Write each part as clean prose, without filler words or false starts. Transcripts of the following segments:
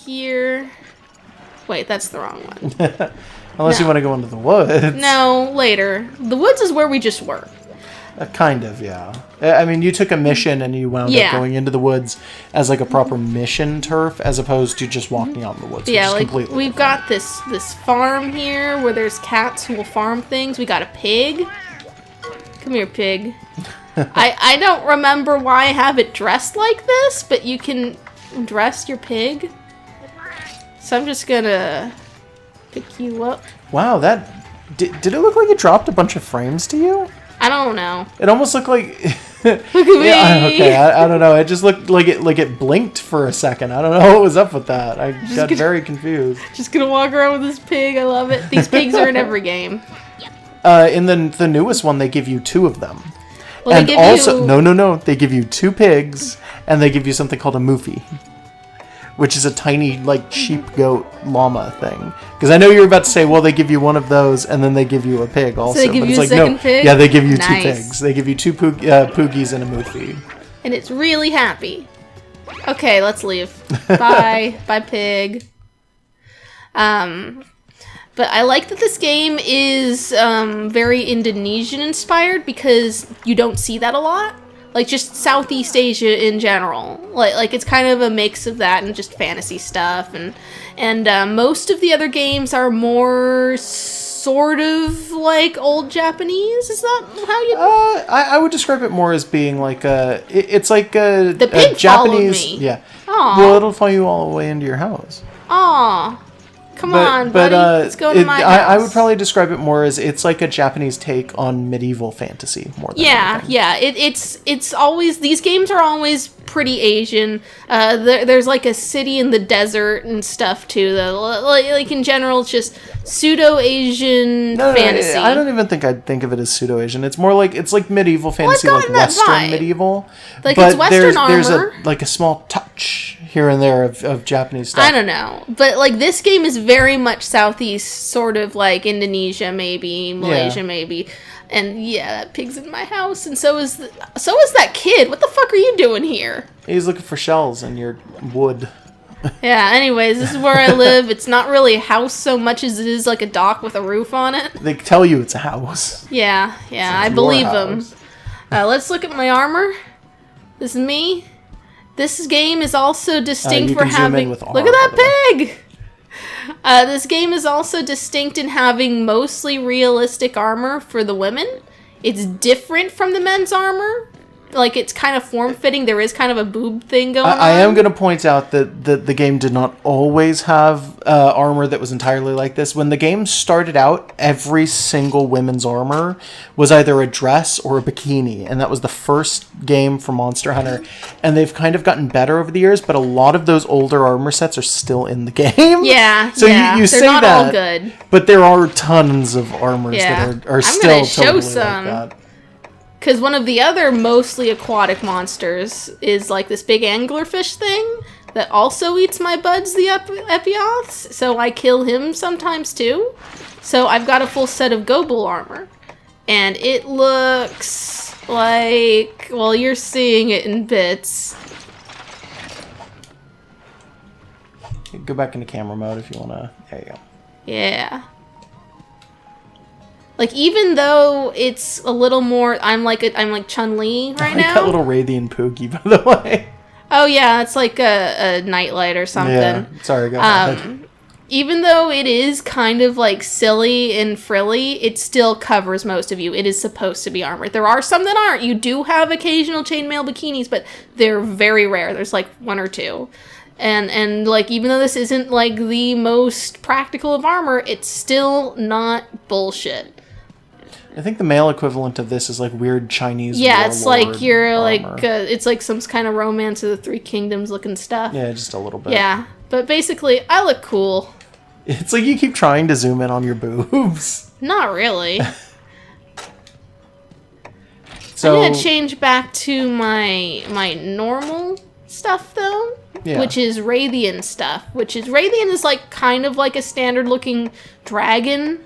here. Wait, that's the wrong one. Unless you want to go into the woods. No, later. The woods is where we just were. Kind of, yeah. I mean, you took a mission and you wound up going into the woods as like a proper mission turf, as opposed to just walking out in the woods. Yeah, like we've got this farm here where there's cats who will farm things. We got a pig. Come here, pig. I don't remember why I have it dressed like this, but you can dress your pig. So I'm just gonna pick you up. Wow, that did it look like it dropped a bunch of frames to you? I don't know. It almost looked like. Look at me. Yeah, okay, I don't know. It just looked like it blinked for a second. I don't know what was up with that. I got very confused. Just gonna walk around with this pig. I love it. These pigs are in every game. In the newest one, they give you 2 of them. Well, and also, no. They give you 2 pigs, and they give you something called a moofy, which is a tiny, like, sheep, goat, llama thing. Because I know you were about to say, well, they give you one of those, and then they give you a pig also. So they give you a second pig? Yeah, they give you 2 pigs. They give you 2 poogies and a moofy. And it's really happy. Okay, let's leave. Bye. Bye, pig. But I like that this game is very Indonesian-inspired because you don't see that a lot. Like, just Southeast Asia in general. Like it's kind of a mix of that and just fantasy stuff. And most of the other games are more sort of like old Japanese. Is that how you... I would describe it more as being like it's like a... The pig Japanese... followed me. Yeah. Aww. Well, it'll follow you all the way into your house. Aw. Come on, buddy. Let's go to my house. I would probably describe it more as it's like a Japanese take on medieval fantasy more than anything. Yeah. It's always, these games are always pretty Asian. There's like a city in the desert and stuff too. Though, like in general, it's just pseudo-Asian fantasy. I don't even think I'd think of it as pseudo-Asian. It's more like medieval fantasy, like Western medieval. Like but it's Western armor. There's a small touch here and there of Japanese stuff. I don't know, but like this game is very much Southeast, sort of like Indonesia, maybe Malaysia, maybe. And yeah, that pig's in my house, and so is that kid. What the fuck are you doing here? He's looking for shells in your wood. Yeah, anyways, this is where I live. It's not really a house so much as it is like a dock with a roof on it. They tell you it's a house. Yeah, I believe them. Let's look at my armor. This is me. This game is also distinct for having... Look at that pig! This game is also distinct in having mostly realistic armor for the women. It's different from the men's armor. Like, it's kind of form-fitting. There is kind of a boob thing going on. I am going to point out that the game did not always have armor that was entirely like this. When the game started out, every single women's armor was either a dress or a bikini. And that was the first game for Monster Hunter. And they've kind of gotten better over the years, but a lot of those older armor sets are still in the game. Yeah, so you say not that, all good. But there are tons of armors that are still totally like that. Because one of the other mostly aquatic monsters is like this big anglerfish thing that also eats my buds, the Epioths. So I kill him sometimes too. So I've got a full set of Gobel armor. And it looks like... Well, you're seeing it in bits. Go back into camera mode if you want to... There you go. Yeah. Like, even though it's a little more, I'm like Chun-Li right now. That little Radiant Poogie, by the way. Oh yeah, it's like a nightlight or something. Yeah, sorry, go ahead. Even though it is kind of like silly and frilly, it still covers most of you. It is supposed to be armored. There are some that aren't. You do have occasional chainmail bikinis, but they're very rare. There's like 1 or 2. And like, even though this isn't like the most practical of armor, it's still not bullshit. I think the male equivalent of this is like weird Chinese. Yeah, it's like you're armor. like it's like some kind of Romance of the Three Kingdoms looking stuff. Yeah, just a little bit. Yeah, but basically, I look cool. It's like you keep trying to zoom in on your boobs. Not really. So I'm gonna change back to my normal stuff though, which is Rathian stuff. Rathian is like kind of like a standard looking dragon.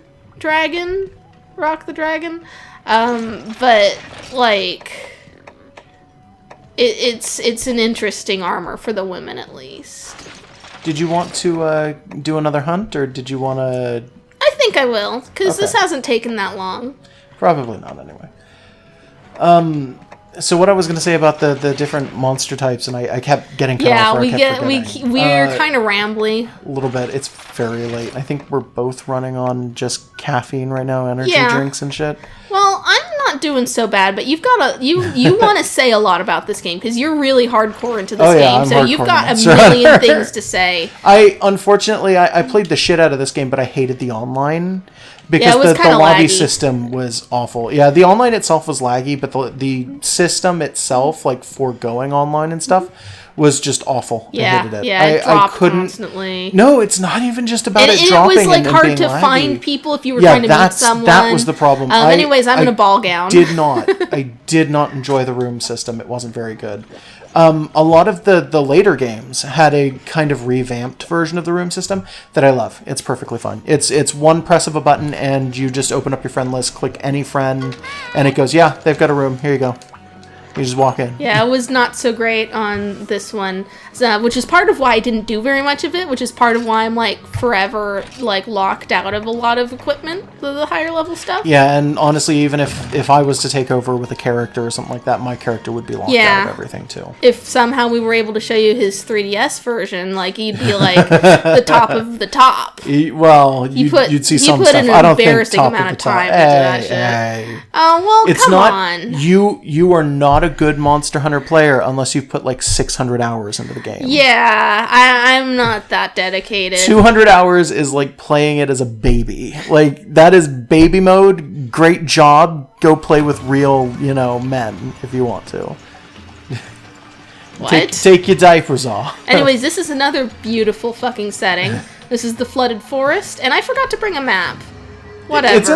Rock the Dragon, but like it's an interesting armor for the women at least. Did you want to do another hunt, or did you want to... I think I will, because this hasn't taken that long. Probably not, anyway. So what I was going to say about the different monster types, and I kept getting cut off. We're kind of rambly. A little bit. It's very late. I think we're both running on just caffeine right now, energy drinks and shit. Well, I'm not doing so bad, but you've got you want to say a lot about this game because you're really hardcore into this game, so you've got a million things to say. Unfortunately, I played the shit out of this game, but I hated the online. Because the lobby system was awful. Yeah, the online itself was laggy, but the system itself, like for going online and stuff, was just awful. Yeah, I hated it. Yeah, it dropped constantly. No, it's not even just about it dropping. It was like hard to find people if you were trying to meet someone. That was the problem. Anyways, I'm in a ball gown. I did not enjoy the room system. It wasn't very good. A lot of the later games had a kind of revamped version of the room system that I love. It's perfectly fine. It's one press of a button and you just open up your friend list, click any friend, and it goes, yeah, they've got a room. Here you go. You just walk in. Yeah, it was not so great on this one, which is part of why I didn't do very much of it, which is part of why I'm, like, forever, like, locked out of a lot of equipment, the higher level stuff. Yeah, and honestly, even if I was to take over with a character or something like that, my character would be locked out of everything, too. If somehow we were able to show you his 3DS version, like, he'd be, like, the top of the top. You'd see some stuff. I don't think embarrassing amount of time into that shit. Oh, well, come on. You are not a good Monster Hunter player unless you've put like 600 hours into the game. Yeah, I'm not that dedicated. 200 hours is like playing it as a baby. Like, that is baby mode. Great job. Go play with real, men if you want to. What? Take your diapers off. Anyways, this is another beautiful fucking setting. This is the flooded forest, and I forgot to bring a map. Whatever. It's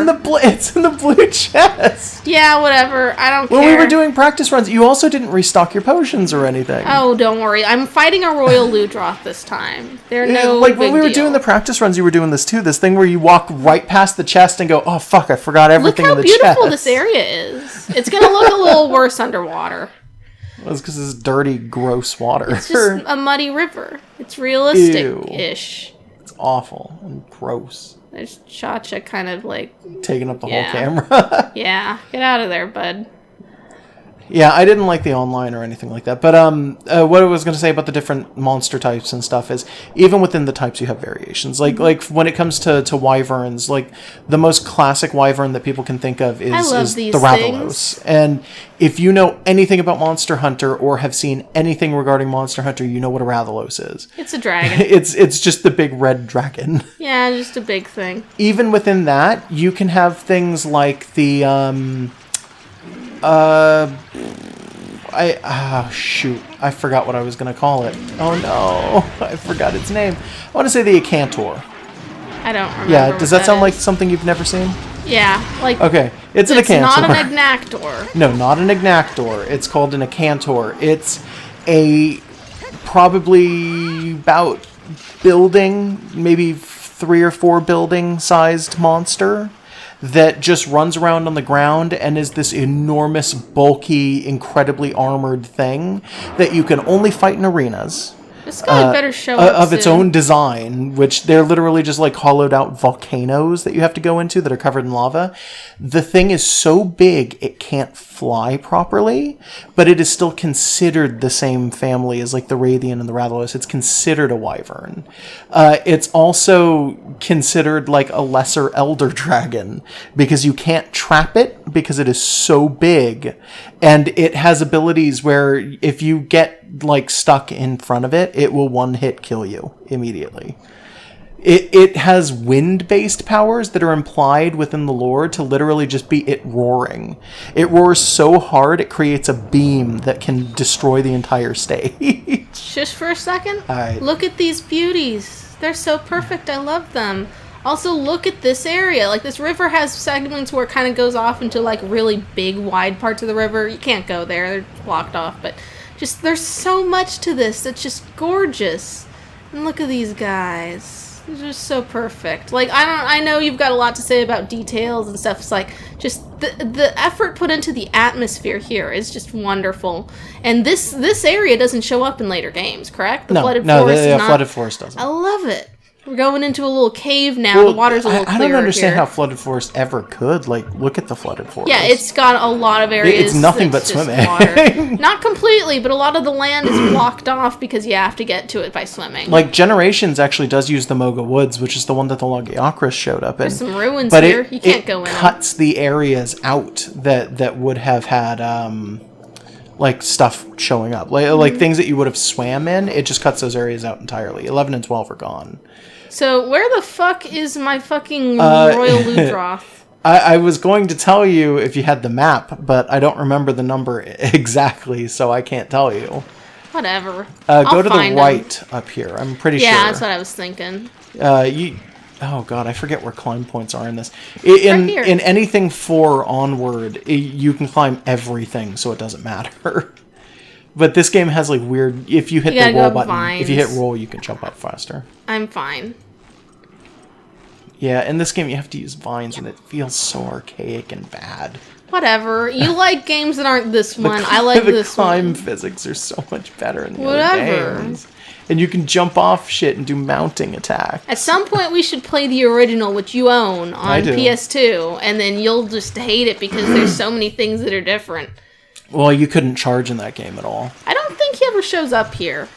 in the blue chest. Yeah, whatever. I don't care. When we were doing practice runs, you also didn't restock your potions or anything. Oh, don't worry. I'm fighting a Royal Ludroth this time. They're no like when we were doing the practice runs, you were doing this too. This thing where you walk right past the chest and go, "Oh fuck, I forgot everything in the chest." Look how beautiful this area is. It's gonna look a little worse underwater. Well, it's because it's dirty, gross water. It's just a muddy river. It's realistic-ish. Ew. It's awful and gross. There's Cha-Cha kind of like... taking up the whole camera. Yeah, get out of there, bud. Yeah, I didn't like the online or anything like that. But what I was going to say about the different monster types and stuff is, even within the types, you have variations. Like when it comes to wyverns, like the most classic wyvern that people can think of is the Rathalos. And if you know anything about Monster Hunter or have seen anything regarding Monster Hunter, you know what a Rathalos is. It's a dragon. It's just the big red dragon. Yeah, just a big thing. Even within that, you can have things like the... shoot. I forgot what I was going to call it. Oh, no. I forgot its name. I want to say the Acantor. I don't remember. Yeah, does that sound like something you've never seen? Yeah, like... Okay, it's an Acantor. It's not an Agnactor. No, not an Agnactor. It's called an Acantor. It's a probably about building, maybe 3 or 4 building sized monster that just runs around on the ground and is this enormous, bulky, incredibly armored thing that you can only fight in arenas. This guy better show up of its own design, which they're literally just like hollowed out volcanoes that you have to go into that are covered in lava. The thing is so big it can't fly properly, but it is still considered the same family as like the Rathian and the Rathalos. It's considered a wyvern. It's also considered like a lesser elder dragon because you can't trap it because it is so big, and it has abilities where if you get like stuck in front of it, it will one-hit kill you immediately. It has wind-based powers that are implied within the lore to literally just be it roaring. It roars so hard it creates a beam that can destroy the entire stage. Just for a second, right. Look at these beauties. They're so perfect. I love them. Also, look at this area. Like, this river has segments where it kind of goes off into like really big, wide parts of the river. You can't go there. They're blocked off, but just there's so much to this that's just gorgeous. And look at these guys. It's just so perfect. Like, I know you've got a lot to say about details and stuff. It's like, just the effort put into the atmosphere here is just wonderful. And this area doesn't show up in later games, correct? The flooded forest is not. Flooded forest doesn't. I love it. We're going into a little cave now. Well, the water's a little clearer. I don't understand here. how flooded forest ever could. Like, look at the flooded forest. Yeah, it's got a lot of areas. It's nothing but swimming. Not completely, but a lot of the land is blocked off because you have to get to it by swimming. Like, Generations actually does use the Moga Woods, which is the one that the Logiocris showed up in. There's some ruins here. You can't go in. It cuts the areas out that would have had like stuff showing up, like things that you would have swam in. It just cuts those areas out entirely. 11 and 12 are gone. So where the fuck is my fucking Royal Ludroth? I was going to tell you if you had the map, but I don't remember the number exactly, so I can't tell you. Whatever. Go to the right up here. I'm pretty sure. Yeah, that's what I was thinking. Oh god, I forget where climb points are in this. In anything 4 onward, you can climb everything, so it doesn't matter. But this game has like weird. If you hit the roll button, if you hit roll, you can jump up faster. I'm fine. Yeah, in this game you have to use vines, and it feels so archaic and bad. Whatever. You like games that aren't this one. I like this one. The climb physics are so much better in the other games. And you can jump off shit and do mounting attacks. At some point we should play the original, which you own, on PS2, and then you'll just hate it because there's so many things that are different. Well, you couldn't charge in that game at all. I don't think he ever shows up here.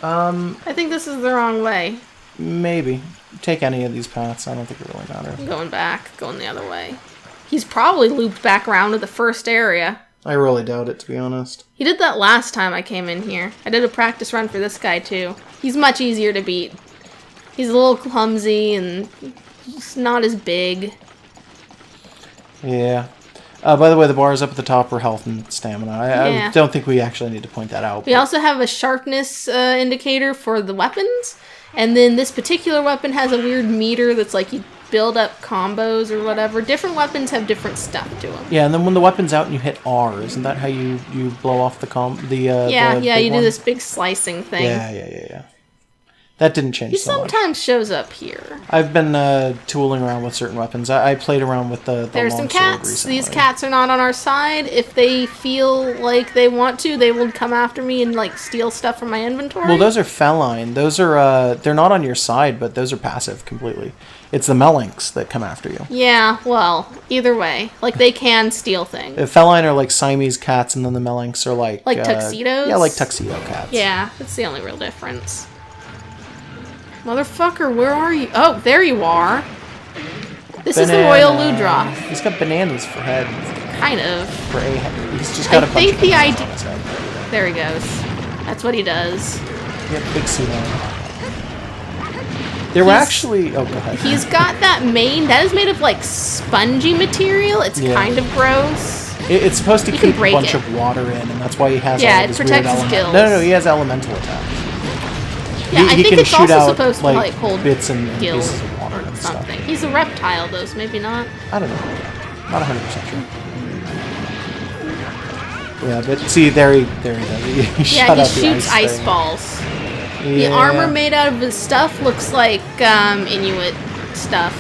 I think this is the wrong way. Maybe. Take any of these paths. I don't think it really matters. I'm going back. Going the other way. He's probably looped back around to the first area. I really doubt it, to be honest. He did that last time I came in here. I did a practice run for this guy, too. He's much easier to beat. He's a little clumsy and just not as big. Yeah. By the way, the bars up at the top are health and stamina. I don't think we actually need to point that out. We also have a sharpness indicator for the weapons. And then this particular weapon has a weird meter that's like you build up combos or whatever. Different weapons have different stuff to them. Yeah, and then when the weapon's out and you hit R, isn't that how you blow off the you do this big slicing thing. Yeah. That didn't change so much. He sometimes shows up here. I've been tooling around with certain weapons. I played around with the There's some cats. Recently. These cats are not on our side. If they feel like they want to, they will come after me and like steal stuff from my inventory. Well, those are feline. Those are they're not on your side, but those are passive completely. It's the Melinks that come after you. Yeah, well, either way. Like, they can steal things. The feline are like Siamese cats, and then the Melinks are like... Like tuxedos? Yeah, like tuxedo cats. Yeah, that's the only real difference. Motherfucker, where are you? Oh, there you are. This is the Royal Ludroth. He's got bananas for heads. Kind of. For a head. He's just got a bunch of bananas on his head. There he goes. That's what he does. Yeah, big suit on. There were actually... Oh, go ahead. He's got that mane. That is made of, like, spongy material. It's kind of gross. It's supposed to keep a bunch of water in, and that's why he has all of his weird protects his gills. No, he has elemental attacks. Yeah, I think it's also supposed to, like, hold bits and gills pieces of water and something. Stuff. He's a reptile, though, so maybe not. I don't know. Not 100% sure. Yeah, but see, there he does. He shoots ice balls. The armor made out of his stuff looks like Inuit stuff.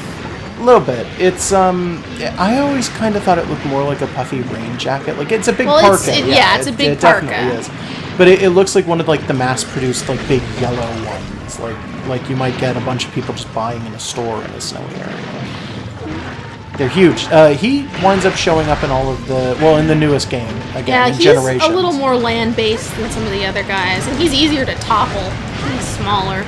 A little bit. It's I always kind of thought it looked more like a puffy rain jacket. Like it's a big parka. It's a big parka. It definitely is. But it looks like one of like the mass-produced like big yellow ones. Like you might get a bunch of people just buying in a store in a snowy area. They're huge. He winds up showing up in all of in the newest game again. He's a little more land-based than some of the other guys, and he's easier to topple. He's smaller.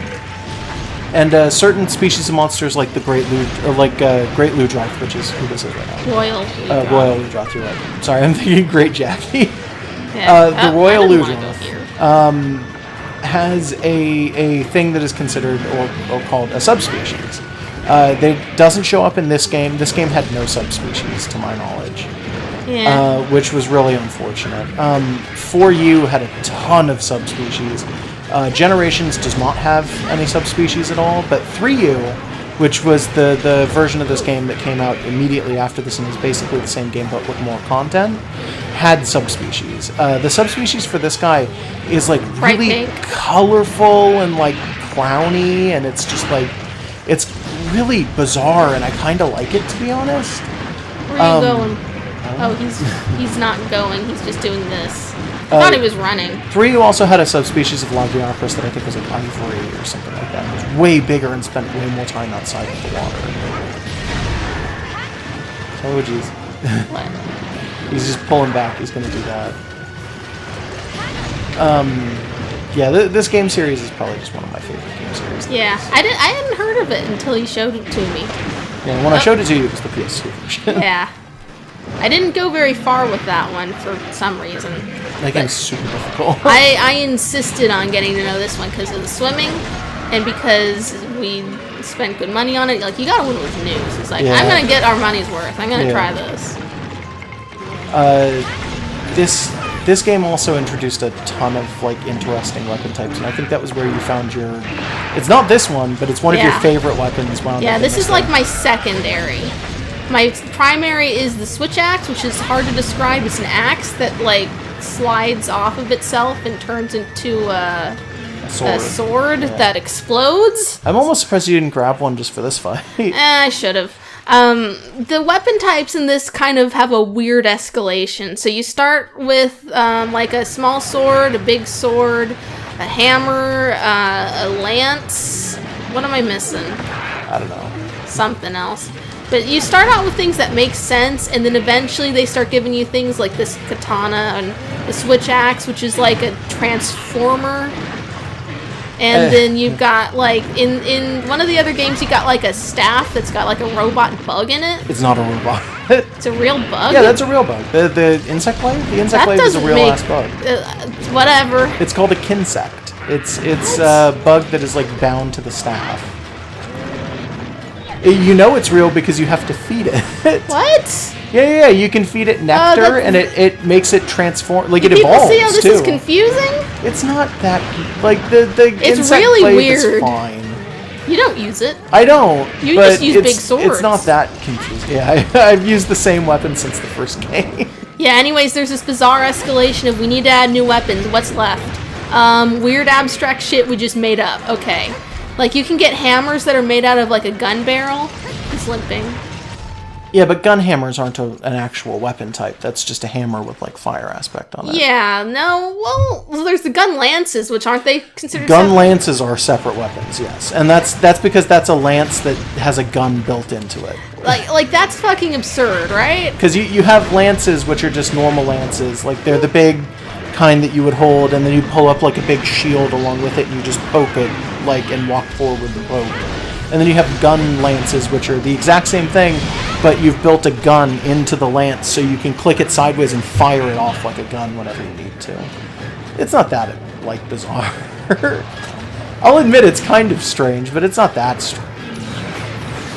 And certain species of monsters like the Great Ludroth, which is who this is right now. Royal Ludroth. Royal Ludroth, you're right. Sorry, I'm thinking Great Jackie. Yeah. The Royal Ludroth has a thing that is considered or called a subspecies. That doesn't show up in this game. This game had no subspecies, to my knowledge. Which was really unfortunate. 4U had a ton of subspecies. Generations does not have any subspecies at all, but 3U, which was the version of this game that came out immediately after this and is basically the same game but with more content, had subspecies. The subspecies for this guy is like really colorful and like clowny, and it's just like It's really bizarre, and I kind of like it, to be honest. Where are you going? Oh, he's not going. He's just doing this. I thought he was running. 3, you also had a subspecies of Logiocris that I think was like ivory or something like that. It was way bigger and spent way more time outside of the water. Oh, jeez. What? He's just pulling back. He's going to do that. Yeah, this game series is probably just one of my favorite game series. Yeah, I hadn't heard of it until he showed it to me. Yeah, when I showed it to you, it was the PS2 version. Yeah. I didn't go very far with that one for some reason. That game's super difficult. I insisted on getting to know this one because of the swimming and because we spent good money on it. Like, you gotta win with news. It's like, I'm gonna get our money's worth. I'm gonna try this. This game also introduced a ton of like interesting weapon types, and I think that was where you found your. It's not this one, but it's one of your favorite weapons. Yeah, this is like my secondary. My primary is the switch axe, which is hard to describe. It's an axe that like slides off of itself and turns into a sword that explodes. I'm almost surprised you didn't grab one just for this fight. I should have. The weapon types in this kind of have a weird escalation. So you start with like a small sword, a big sword, a hammer, a lance. What am I missing? I don't know. Something else. But you start out with things that make sense, and then eventually they start giving you things like this katana and the switch axe, which is like a transformer. And then you've got, like, in one of the other games, you got, like, a staff that's got, like, a robot bug in it. It's not a robot. It's a real bug? Yeah, that's a real bug. The insect blade? The insect blade is a real-ass bug. Whatever. It's called a kinsect. It's a bug that is, like, bound to the staff. You know it's real because you have to feed it. What? Yeah, you can feed it nectar, and it makes it transform. Like, it evolves, see how this is confusing? It's not that... Like, the it's insect really blade weird. is fine. You don't use it. I don't. You just use big swords. It's not that confusing. Yeah, I've used the same weapon since the first game. Yeah, anyways, there's this bizarre escalation of we need to add new weapons. What's left? Weird abstract shit we just made up. Okay. Like, you can get hammers that are made out of, like, a gun barrel. He's limping. Yeah, but gun hammers aren't an actual weapon type. That's just a hammer with, like, fire aspect on it. Yeah, no, well, there's the gun lances, which aren't they considered Gun lances are separate weapons, yes. And that's because that's a lance that has a gun built into it. Like that's fucking absurd, right? Because you have lances, which are just normal lances. Like, they're the big kind that you would hold, and then you pull up, like, a big shield along with it, and you just poke it, like, and walk forward with the poke. And then you have gun lances, which are the exact same thing, but you've built a gun into the lance, so you can click it sideways and fire it off like a gun whenever you need to. It's not that, like, bizarre. I'll admit it's kind of strange, but it's not that strange.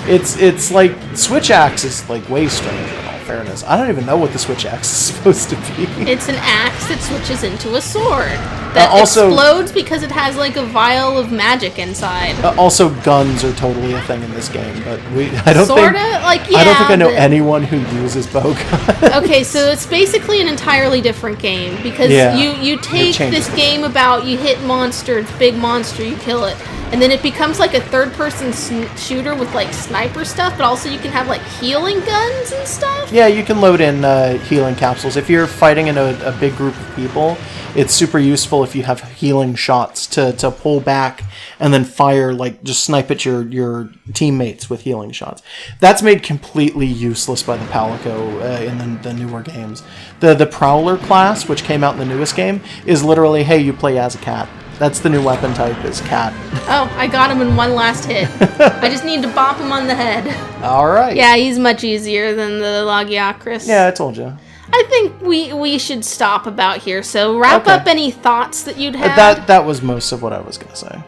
It's like, switch axe is, like, way stranger in all fairness. I don't even know what the switch axe is supposed to be. It's an axe that switches into a sword. That explodes because it has, like, a vial of magic inside. Also, guns are totally a thing in this game, but I don't think I know anyone who uses bow guns. Okay, so it's basically an entirely different game because you take this game about you hit monster, it's big monster, you kill it, and then it becomes like a third-person shooter with like sniper stuff, but also you can have like healing guns and stuff. Yeah, you can load in healing capsules if you're fighting in a big group of people. It's super useful if you have healing shots to pull back and then fire, like, just snipe at your teammates with healing shots. That's made completely useless by the Palico in the newer games. The Prowler class, which came out in the newest game, is literally, hey, you play as a cat. That's the new weapon type, is cat. Oh, I got him in one last hit. I just need to bop him on the head. All right. Yeah, he's much easier than the Logiocris. Yeah, I told you. I think we should stop about here. So wrap up any thoughts that you'd had. That was most of what I was going to say.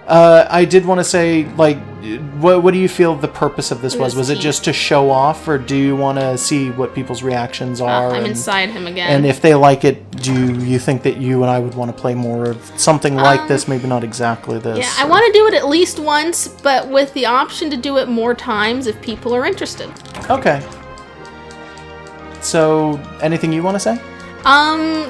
I did want to say, like, what do you feel the purpose of this was? Was it just to show off, or do you want to see what people's reactions are? I'm inside him again. And if they like it, do you think that you and I would want to play more of something like this? Maybe not exactly this. Yeah, I want to do it at least once, but with the option to do it more times if people are interested. Okay. So, anything you want to say?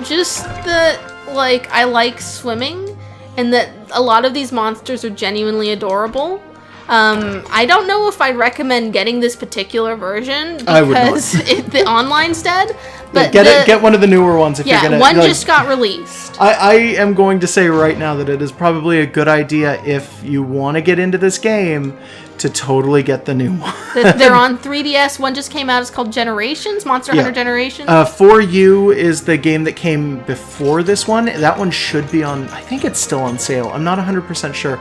Just that, like, I like swimming, and that a lot of these monsters are genuinely adorable. I don't know if I'd recommend getting this particular version because I would not. The online's dead. But get one of the newer ones if you're gonna. One just got released. I am going to say right now that it is probably a good idea if you want to get into this game to totally get the new one. They're on 3DS. One just came out. It's called Generations, Monster Hunter Generations. For You is the game that came before this one. That one should be on. I think it's still on sale. I'm not 100% sure.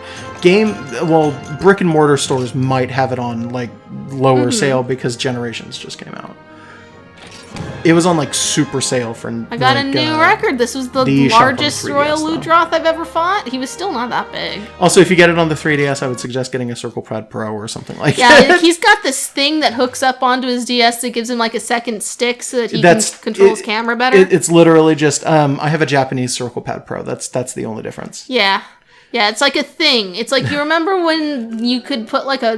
Brick and mortar stores might have it on like lower sale because Generations just came out. It was on like super sale for. I got a new record. This was the largest Royal Ludroth I've ever fought. He was still not that big. Also, if you get it on the 3DS, I would suggest getting a Circle Pad Pro or something like that. Yeah, he's got this thing that hooks up onto his DS that gives him like a second stick so that he can control his camera better. It's literally just I have a Japanese Circle Pad Pro. That's the only difference. Yeah. Yeah, it's like a thing. It's like, you remember when you could put like a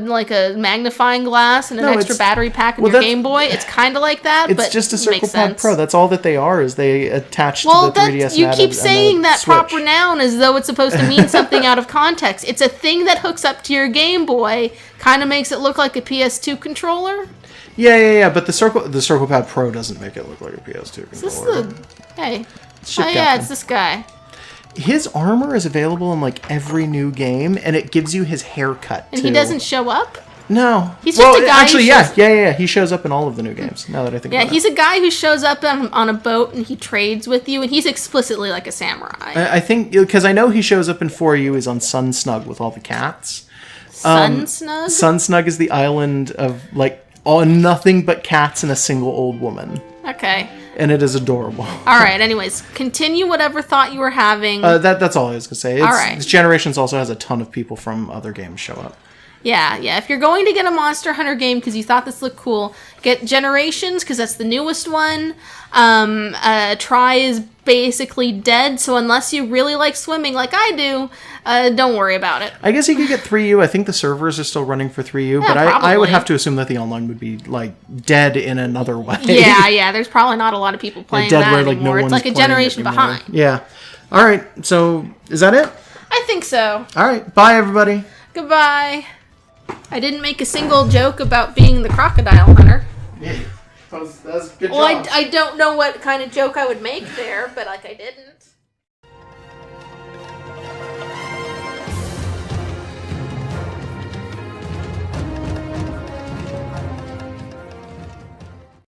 magnifying glass and an extra battery pack in your Game Boy? It's kind of like that, but it's just a Circle Pad Pro. That's all that they are, is they attach to the 3DS. You keep saying that proper noun as though it's supposed to mean something out of context. It's a thing that hooks up to your Game Boy, kind of makes it look like a PS2 controller. Yeah, but the Circle Pad Pro doesn't make it look like a PS2 controller. It's this guy. His armor is available in like every new game, and it gives you his haircut and he doesn't show up? No. He's just a guy. Actually, yeah. He shows up in all of the new games. Now that I think about it. Yeah, he's a guy who shows up on a boat and he trades with you, and he's explicitly like a samurai. I think because I know he shows up in 4U. He's on Sun Snug with all the cats. Sun Snug. Sun Snug is the island of like nothing but cats and a single old woman. Okay. And it is adorable. All right. Anyways, continue whatever thought you were having. That's all I was gonna say. All right. Generations also has a ton of people from other games show up. Yeah. If you're going to get a Monster Hunter game because you thought this looked cool, get Generations because that's the newest one. Try is basically dead, so unless you really like swimming like I do, don't worry about it. I guess you could get 3U. I think the servers are still running for 3U, but I would have to assume that the online would be like dead in another way. Yeah. There's probably not a lot of people playing that anymore. It's like a generation behind. Yeah. All right. So is that it? I think so. All right. Bye, everybody. Goodbye. I didn't make a single joke about being the crocodile hunter. Yeah. That was good job. Well, I don't know what kind of joke I would make there, but I didn't.